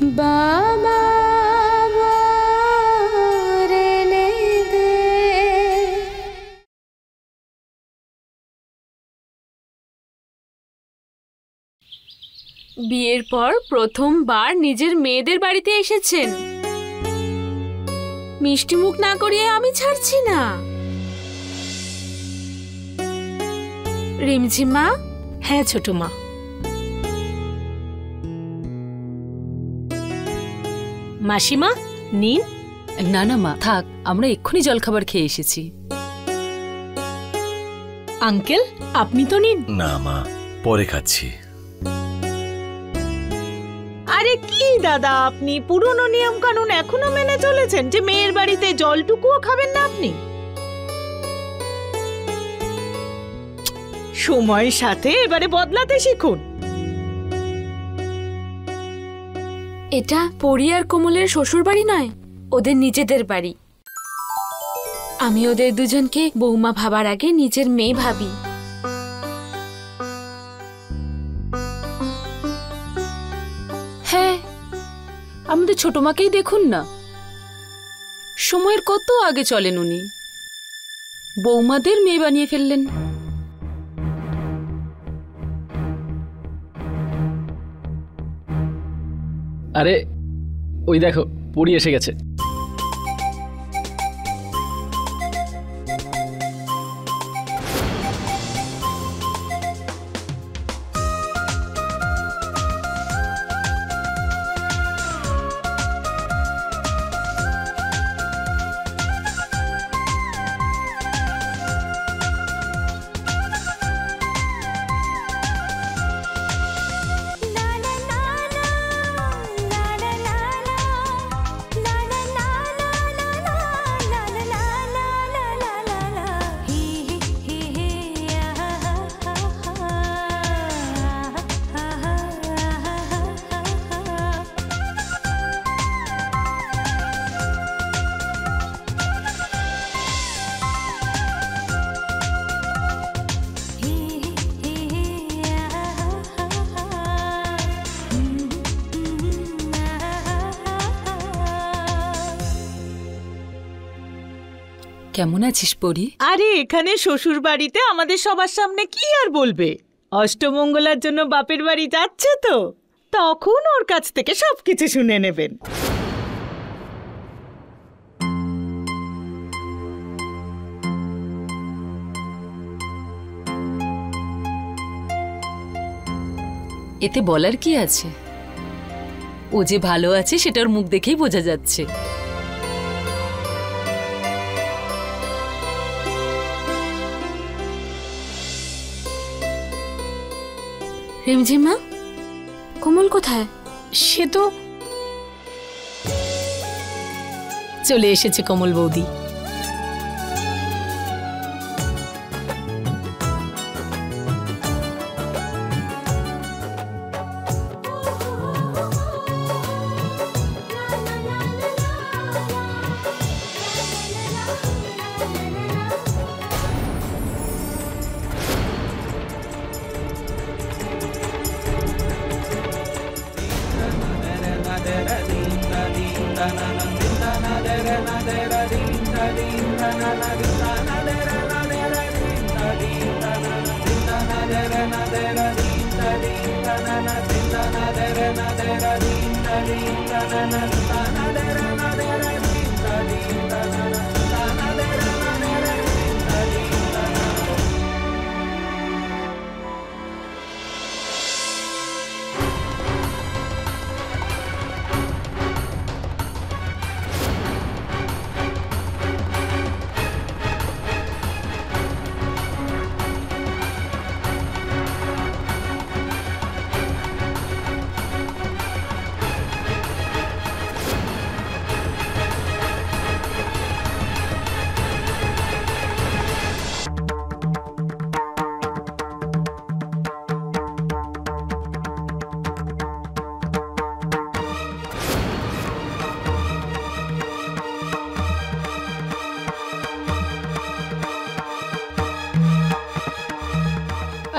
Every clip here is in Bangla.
বাবা রেনে দে। বিয়ের পর প্রথমবার নিজের মেয়েদের বাড়িতে এসেছেন, মিষ্টি মুখ না করিয়ে আমি ছাড়ছি না। রিমঝিমা। হ্যাঁ ছোট মা। মাসিমা নিন। না না মা, থাক, আমরা এক্ষুনি জলখাবার খেয়ে এসেছি। আঙ্কেল আপনি তো নিন। না মা, পরে খাচ্ছি। আরে কি দাদা, আপনি পুরনো নিয়ম কানুন এখনো মেনে চলেছেন যে মেয়ের বাড়িতে জলটুকুও খাবেন না আপনি? সময়ের সাথে এবারে বদলাতে শিখুন। এটা পরি আর কোমলের শ্বশুর বাড়ি নয়, ওদের নিজেদের বাড়ি। আমি ওদের দুজনকে বৌমা ভাবার আগে নিজের মেয়ে ভাবি। হ্যাঁ, আমাদের ছোট মাকেই দেখুন না, সময়ের কত আগে চলেন উনি, বৌমাদের মেয়ে বানিয়ে ফেললেন। আরে ওই দেখো, পরি এসে গেছে। কেমন আছিস পরি? আরে এখানে শ্বশুর বাড়িতে আমাদের সবার সামনে কি আর বলবে, অষ্টমঙ্গলার জন্য বাপের বাড়ি যাচ্ছে তো, তখন ওর কাছ থেকে সবকিছু শুনে নেবেন। এতে বলার কি আছে? ও যে ভালো আছে সেটা ওর মুখ দেখেই বোঝা যাচ্ছে। রিমঝিমা, কোমল কোথায়? সে তো চলে এসেছে কোমল বৌদি।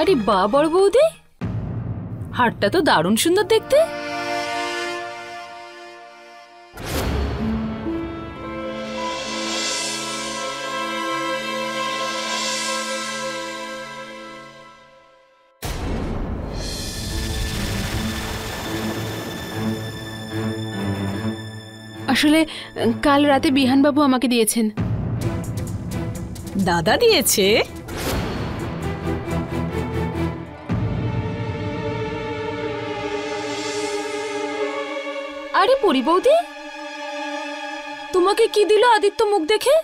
আরে বা বড় বৌদি, হারটা তো দারুণ সুন্দর দেখতে। আসলে কাল রাতে বিহানবাবু আমাকে দিয়েছেন। দাদা দিয়েছে? আরে পরি বৌদি, তোমাকে কি দিল আদিত্য মুখ দেখে?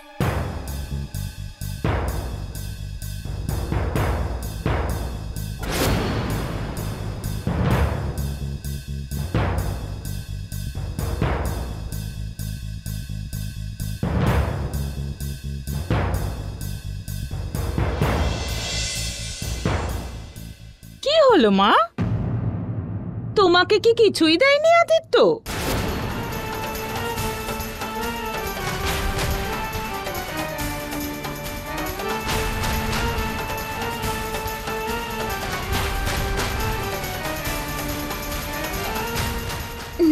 কি হলো মা? তোমাকে কি কিছুই দেয়নি আদিত্য?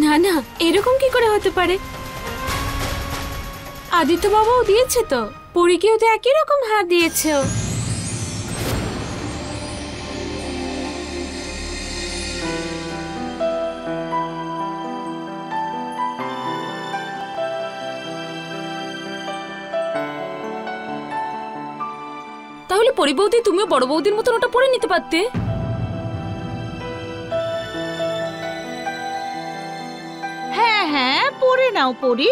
না না, এরকম কি করে হতে পারে? আদিত্য বাবাও দিয়েছে তো, পরীকেও তো একই রকম হার দিয়েছে ও। তাহলে পরি বৌদি তুমিও বড় বৌদির মতন ওটা পরে নিতে পারতে। হ্যাঁ হ্যাঁ, পরে নাও পরি,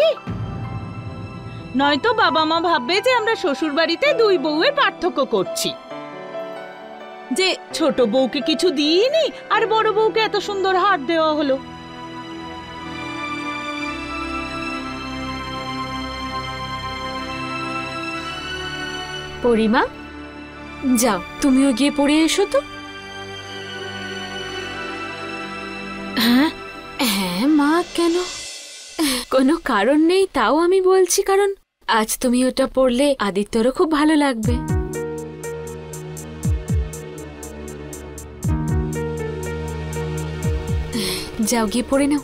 নয়তো বাবা মা ভাববে যে আমরা শ্বশুর বাড়িতে দুই বউয়ের পার্থক্য করছি, যে ছোট বউকে কিছু দিইনি আর বড় বউকে এত সুন্দর হার দেওয়া হলো। পরিমা, যাও তুমিও গিয়ে পড়ে এসো তো। হ্যাঁ হ্যাঁ মা, কেন? কোনো কারণ নেই, তাও আমি বলছি কারণ আজ তুমি ওটা পড়লে আদিত্যরও খুব ভালো লাগবে। যাও গিয়ে পড়ে নাও।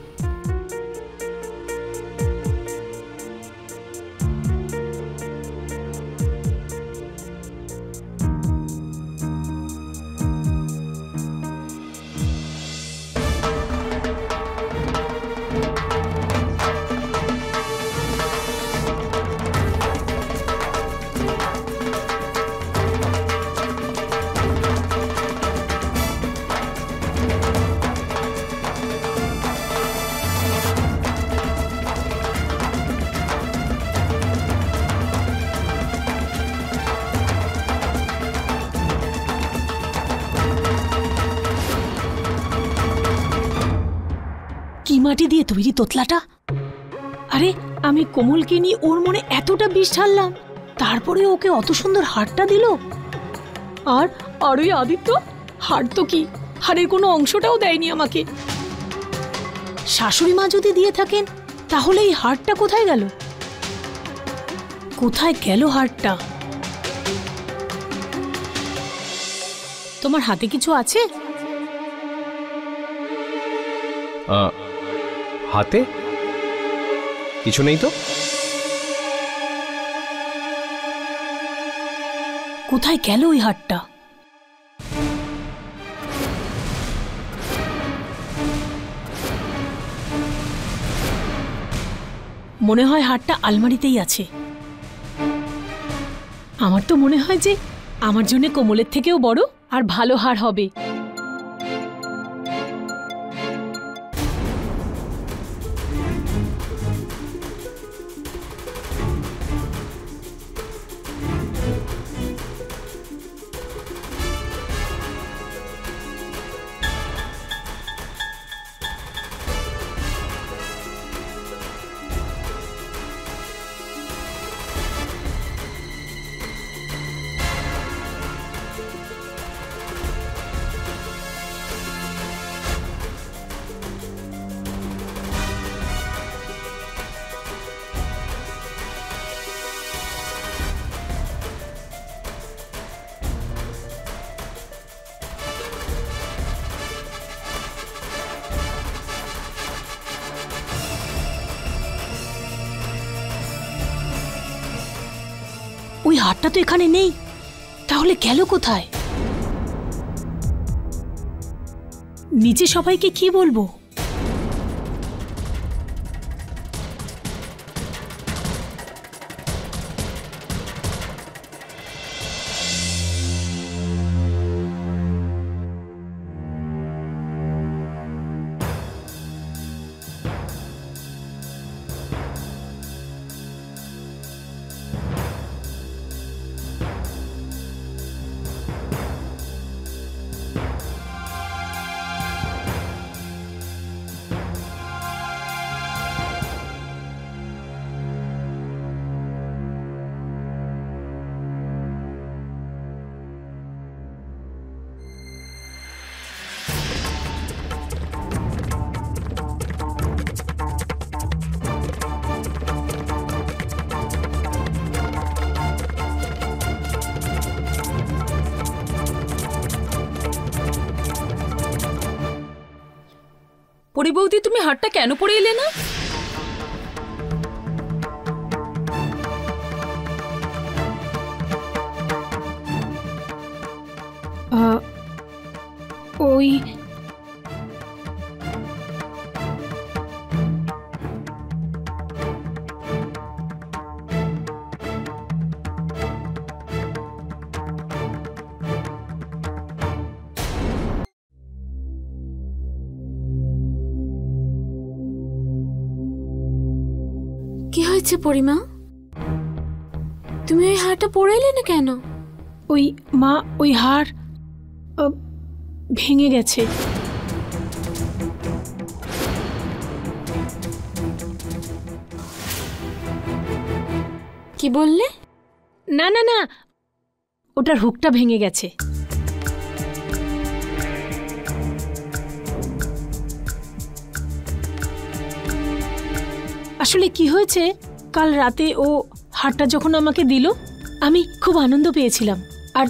কি মাটি দিয়ে তৈরি তোতলাটা? আরে আমি কোমলকে নিয়ে ওর মনে এতটা বিষ ঢাললাম, তারপরে ওকে অত সুন্দর হারটা দিল। আর আর ওই আদিত্য হার তো কি, হারের কোনো অংশটাও দেয়নি আমাকে। শাশুড়ি মা যদি দিয়ে থাকেন তাহলে এই হারটা কোথায় গেল? কোথায় গেল হারটা? তোমার হাতে কিছু আছে? হাতে কিছু নেই তো। কোথায় গেল ওই হারটা? মনে হয় হারটা আলমারিতেই আছে। আমার তো মনে হয় যে আমার জন্য কোমলের থেকেও বড় আর ভালো হার হবে। ওই হারটা তো এখানে নেই, তাহলে গেল কোথায়? নিচে সবাইকে কি বলবো? পরি বৌদি, তুমি হারটা কেন পরে এলে না? ওই কি হয়েছে পরিমা? তুমি ওই হারটা পরে এলে না কেন? ওই মা, ওই হার ভেঙে গেছে। কি বললে? না না না, ওটার হুকটা ভেঙে গেছে। আসলে কি হয়েছে, কাল রাতে ও হারটা যখন আমাকে দিল, আমি খুব আনন্দ পেয়েছিলাম, আর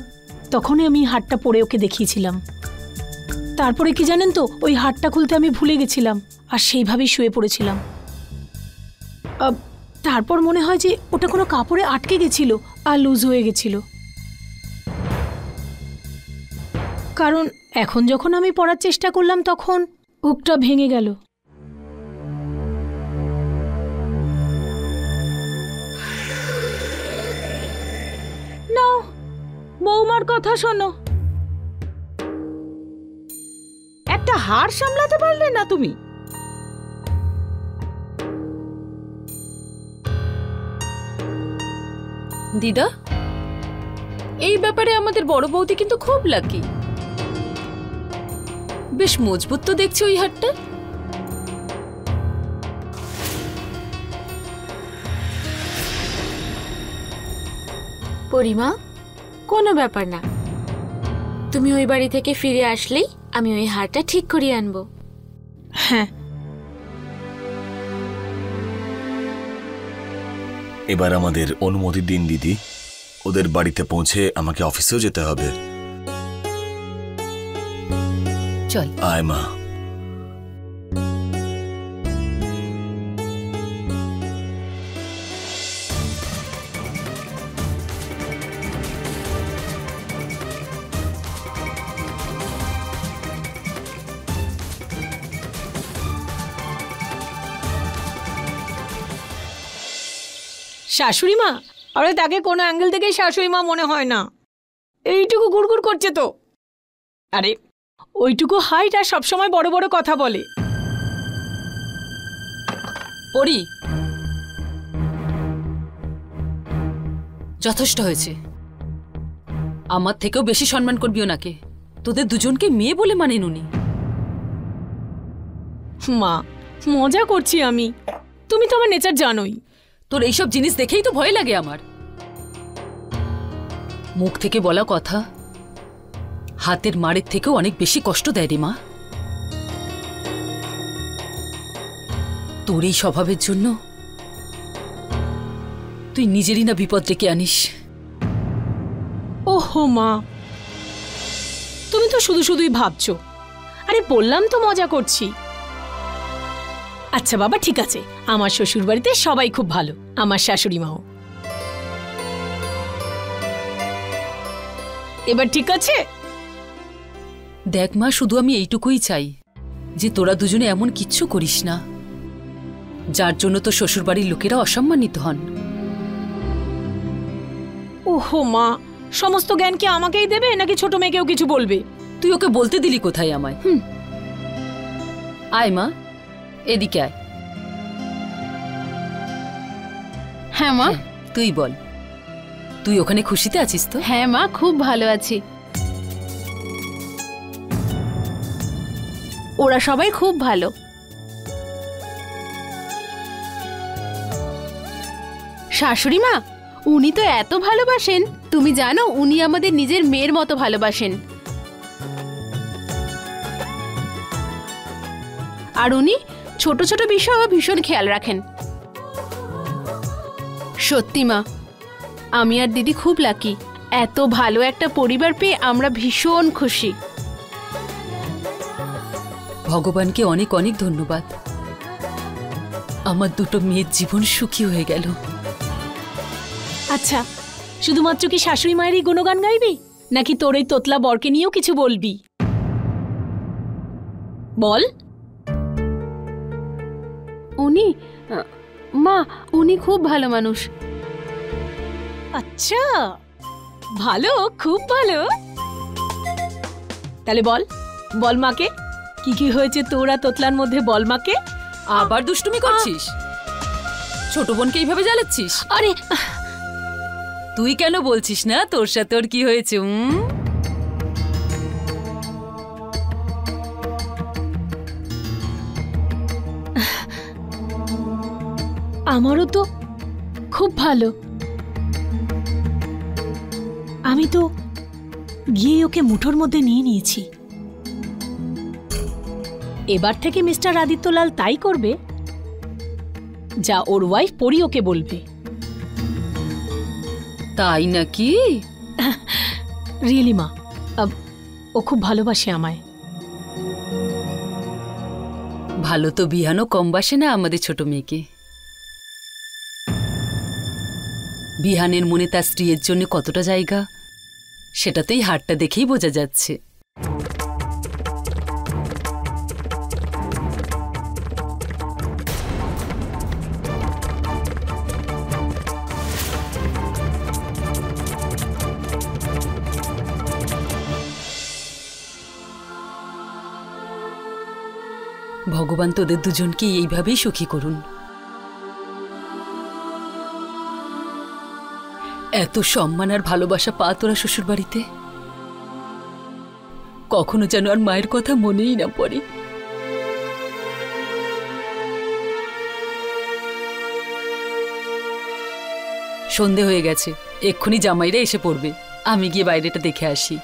তখনই আমি হারটা পরে ওকে দেখিয়েছিলাম। তারপরে কি জানেন তো, ওই হারটা খুলতে আমি ভুলে গেছিলাম, আর সেইভাবেই শুয়ে পড়েছিলাম। তারপর মনে হয় যে ওটা কোনো কাপড়ে আটকে গেছিল আর লুজ হয়ে গেছিল। কারণ এখন যখন আমি পরার চেষ্টা করলাম তখন হুকটা ভেঙে গেল। নাও, বৌমার কথা শোনো। একটা হার সামলাতে পারলে না তুমি? দিদা, এই ব্যাপারে আমাদের বড় বৌদি কিন্তু খুব লাকি। বেশ মজবুত তো দেখছি ওই হারটা। পরিমা, কোনো ব্যাপার না। তুমি ওই বাড়ি থেকে ফিরে আসলেই আমি ওই হারটা ঠিক করিয়ে আনবো। হ্যাঁ, এবার আমাদের অনুমতি দিন দিদি, ওদের বাড়িতে পৌঁছে আমাকে অফিসেও যেতে হবে। চল আয় মা। শাশুড়ি মা? আরে তাকে কোনো অ্যাঙ্গেল থেকে শাশুড়ি মা মনে হয় না, এইটুকু গুড়গুড় করছে তো। আরে ওইটুকু হাইট আর সবসময় বড় বড় কথা বলে। পরি, যথেষ্ট হয়েছে। আমার থেকেও বেশি সম্মান করবি ওনাকে। তোদের দুজনকে মেয়ে বলে মানে নুনি। মা, মজা করছি আমি, তুমি তো আমার নেচার জানোই। তোর এইসব জিনিস দেখেই তো ভয় লাগে আমার। মুখ থেকে বলা কথা হাতের মারের থেকেও অনেক বেশি কষ্ট দেয় রে মা। তোর এই স্বভাবের জন্য তুই নিজেরই না বিপদ ডেকে আনিস। ওহো মা, তুমি তো শুধু শুধুই ভাবছো। আরে বললাম তো মজা করছি। আচ্ছা বাবা, ঠিক আছে, আমার শ্বশুর বাড়িতে সবাই খুব ভালো, আমার শাশুড়ি মাও। এবার ঠিক আছে? দেখ মা, শুধু আমি এইটুকুই চাই যে তোরা দুজনে এমন কিচ্ছু করিস না যার জন্য তো শ্বশুর বাড়ির লোকেরা অসম্মানিত হন। ওহো মা, সমস্ত জ্ঞান কি আমাকেই দেবে নাকি ছোট মেয়েকেও কিছু বলবে? তুই ওকে বলতে দিলি কোথায় আমায়? আয় মা, এদিকে আয়। হ্যাঁ মা। তুই বল, তুই ওখানে খুশিতে আছিস তো? হ্যাঁ মা, খুব ভালো আছি। ওরা সবাই খুব ভালো। শাশুড়ি মা, উনি তো এত ভালোবাসেন, তুমি জানো উনি আমাদের নিজের মেয়ের মতো ভালোবাসেন। আর উনি ছোট ছোট বিষয়ও ভীষণ খেয়াল রাখেন। সত্যি মা, আমি আর দিদি খুব লাকি। এত ভালো একটা পরিবার পেয়ে আমরা ভীষণ খুশি। ভগবানকে অনেক অনেক ধন্যবাদ। আমার দুটো মেয়ের জীবন সুখী হয়ে গেল। আচ্ছা, শুধুমাত্র কি শাশুড়ি মায়েরই গুণগান গাইবি, নাকি তোর এই তোতলা বরকে নিয়েও কিছু বলবি? বল। উনি মা, উনি খুব ভালো মানুষ। আচ্ছা, ভালো, খুব ভালো। তাহলে বল, বল মাকে কি কি হয়েছে তোর আর তোতলার মধ্যে, বল মাকে। আবার দুষ্টুমি করছিস? ছোট বোনকে এইভাবে জ্বালাচ্ছিস? আরে তুই কেন বলছিস না তোর সাথে ওর কি হয়েছে? আমারও তো খুব ভালো। আমি তো গিয়ে ওকে মুঠোর মধ্যে নিয়ে নিয়েছি। এবার থেকে মিস্টার আদিত্যলাল তাই করবে যা ওর ওয়াইফ পরি ওকে বলবে। তাই নাকি? রিয়েলি মা, ও খুব ভালোবাসে আমায়। ভালো তো বিহানও কম বাসে না আমাদের ছোট মেয়েকে। বিহানের মনে তার স্ত্রীর জন্য কতটা জায়গা, সেটাতেই হারটা দেখেই বোঝা যাচ্ছে। ভগবান তোদের দুজনকে এইভাবেই সুখী করুন। এত সম্মান আর ভালোবাসা পা তোরা শ্বশুর বাড়িতে, কখনো যেন আর মায়ের কথা মনেই না পড়ে। সন্ধে হয়ে গেছে, এক্ষুনি জামাইরা এসে পড়বে। আমি গিয়ে বাইরেটা দেখে আসি।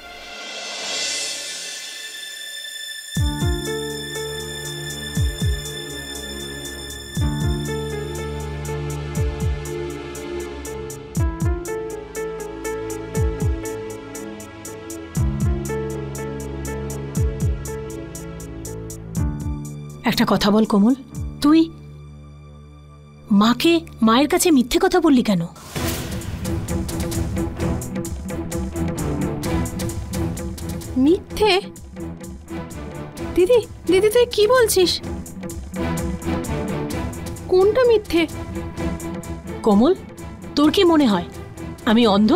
একটা কথা বল কোমল, তুই মাকে মায়ের কাছে মিথ্যে কথা বললি কেন? মিথ্যে? দিদি, দিদি তুই কি বলছিস? কোনটা মিথ্যে? কোমল, তোর কি মনে হয় আমি অন্ধ?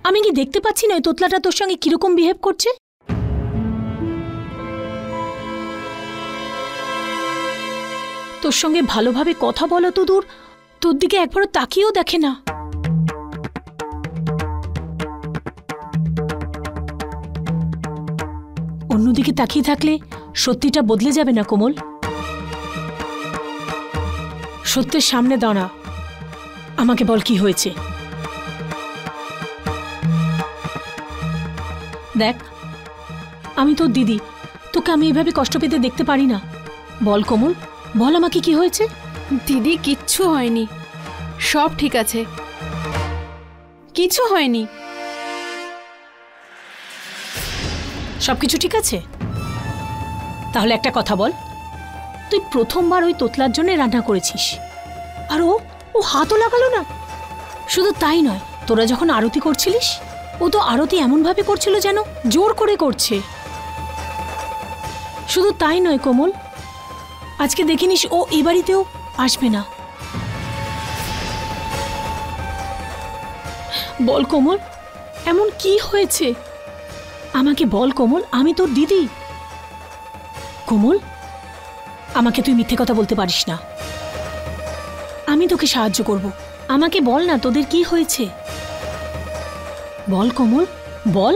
আমি কি দেখতে পাচ্ছি না ওই তোতলাটা তোর সঙ্গে কিরকম বিহেভ করছে? তোর সঙ্গে ভালোভাবে কথা বলো তো দূর, তোর দিকে একবারও তাকিয়েও দেখে না। অন্যদিকে তাকিয়ে থাকলে সত্যিটা বদলে যাবে না কোমল। সত্যের সামনে দাঁড়া, আমাকে বল কি হয়েছে। দেখ, আমি তোর দিদি, তোকে আমি এভাবে কষ্ট পেতে দেখতে পারি না। বল কোমল, বল আমাকে কি হয়েছে। দিদি কিচ্ছু হয়নি, সব ঠিক আছে, কিছু হয়নি। সবকিছু ঠিক আছে? তাহলে একটা কথা বল, তুই প্রথমবার ওই তোতলার জন্য রান্না করেছিস, আর ও হাতও লাগালো না। শুধু তাই নয়, তোরা যখন আরতি করছিলিস, ও তো আরতি এমনভাবে করছিল যেন জোর করে করছে। শুধু তাই নয় কোমল, আজকে দেখিনিস ও এই বাড়িতেও আসবে না। বল কোমল, এমন কি হয়েছে আমাকে বল কোমল, আমি তোর দিদি। কোমল, আমাকে তুই মিথ্যে কথা বলতে পারিস না, আমি তোকে সাহায্য করব। আমাকে বল না তোদের কি হয়েছে, বল কোমল, বল।